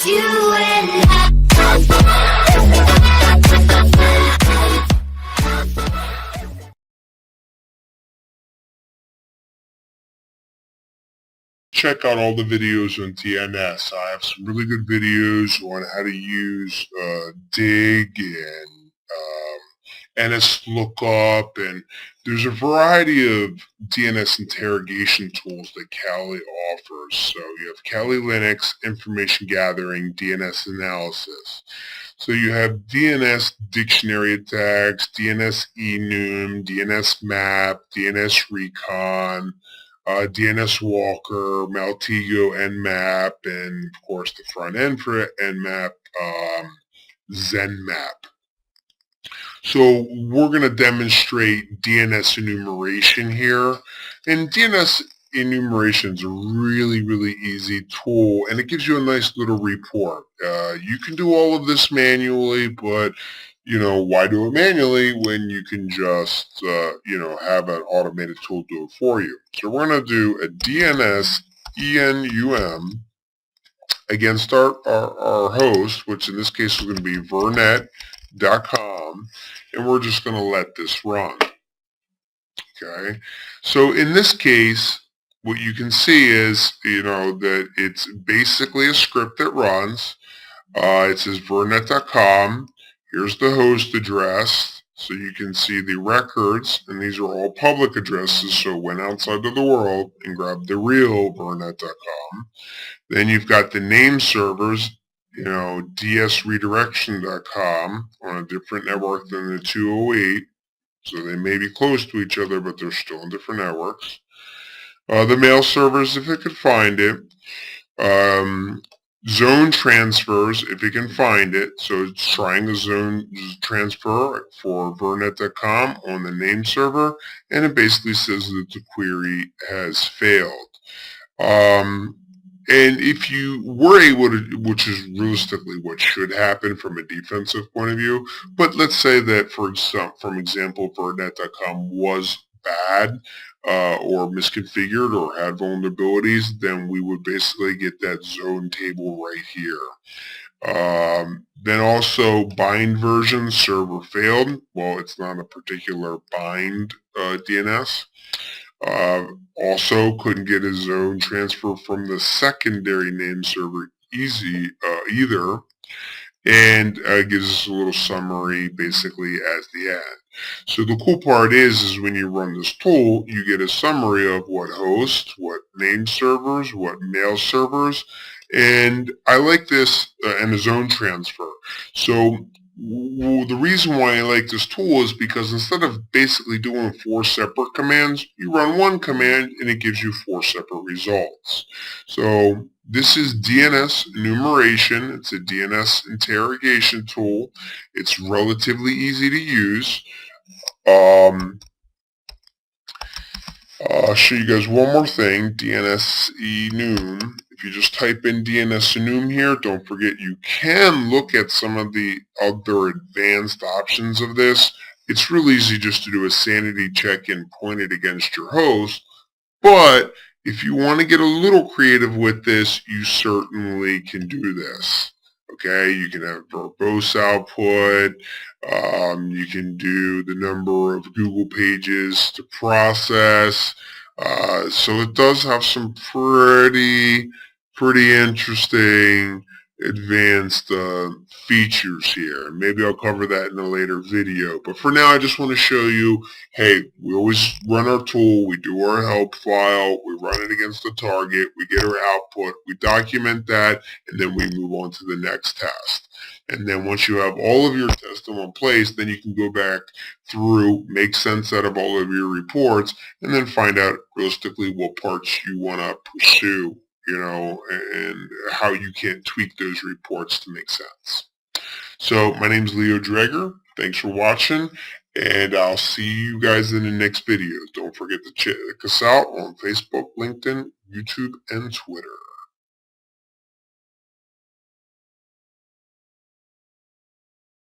You and I. Check out all the videos on DNS. I have some really good videos on how to use dig and NS lookup, and there's a variety of DNS interrogation tools that Kali offers. So you have Kali Linux, information gathering, DNS analysis. So you have DNS dictionary attacks, DNS Enum, DNS map, DNSRecon, DNS Walker, Maltego Nmap, and of course the front end for Nmap, ZenMap. So we're going to demonstrate DNS enumeration here, and DNS enumeration is a really, really easy tool, and it gives you a nice little report. You can do all of this manually, but you know, why do it manually when you can just, you know, have an automated tool do it for you? So we're going to do a DNS Enum against our host, which in this case is going to be vernet.com, and we're just going to let this run. Okay, so in this case, what you can see is, you know, that it's basically a script that runs. It says vernet.com. Here's the host address, so you can see the records, and these are all public addresses, so it went outside of the world and grabbed the real vernet.com. Then you've got the name servers, you know, DNSRecon.com on a different network than the 208, so they may be close to each other, but they're still on different networks. The mail servers, if it could find it. Zone transfers, if you can find it. So it's trying a zone transfer for vernet.com on the name server, and it basically says that the query has failed. And if you were able to, which is realistically what should happen from a defensive point of view, but let's say that, for example, vernet.com was bad, or misconfigured or had vulnerabilities, then we would basically get that zone table right here. Then also bind version, server failed. Well, it's not a particular bind DNS. Also couldn't get a zone transfer from the secondary name server either. And gives us a little summary basically as the end. So the cool part is when you run this tool, you get a summary of what hosts, what name servers, what mail servers, and I like this and the zone transfer. So the reason why I like this tool is because instead of basically doing 4 separate commands, you run one command and it gives you 4 separate results. So this is DNS enumeration. It's a DNS interrogation tool. It's relatively easy to use. I'll show you guys one more thing, DNS Enum. If you just type in DNS Enum here, don't forget you can look at some of the other advanced options of this. It's real easy just to do a sanity check and point it against your host, but if you want to get a little creative with this, you certainly can do this. Okay, you can have verbose output. You can do the number of Google pages to process. So it does have some pretty interesting advanced features here. Maybe I'll cover that in a later video. But for now, I just want to show you, hey, we always run our tool, we do our help file, we run it against the target, we get our output, we document that, and then we move on to the next test. And then once you have all of your tests in place, then you can go back through, make sense out of all of your reports, and then find out realistically what parts you want to pursue, you know, and how you can tweak those reports to make sense. So my name is Leo Dreger. Thanks for watching, and I'll see you guys in the next video. Don't forget to check us out on Facebook, LinkedIn, YouTube, and Twitter.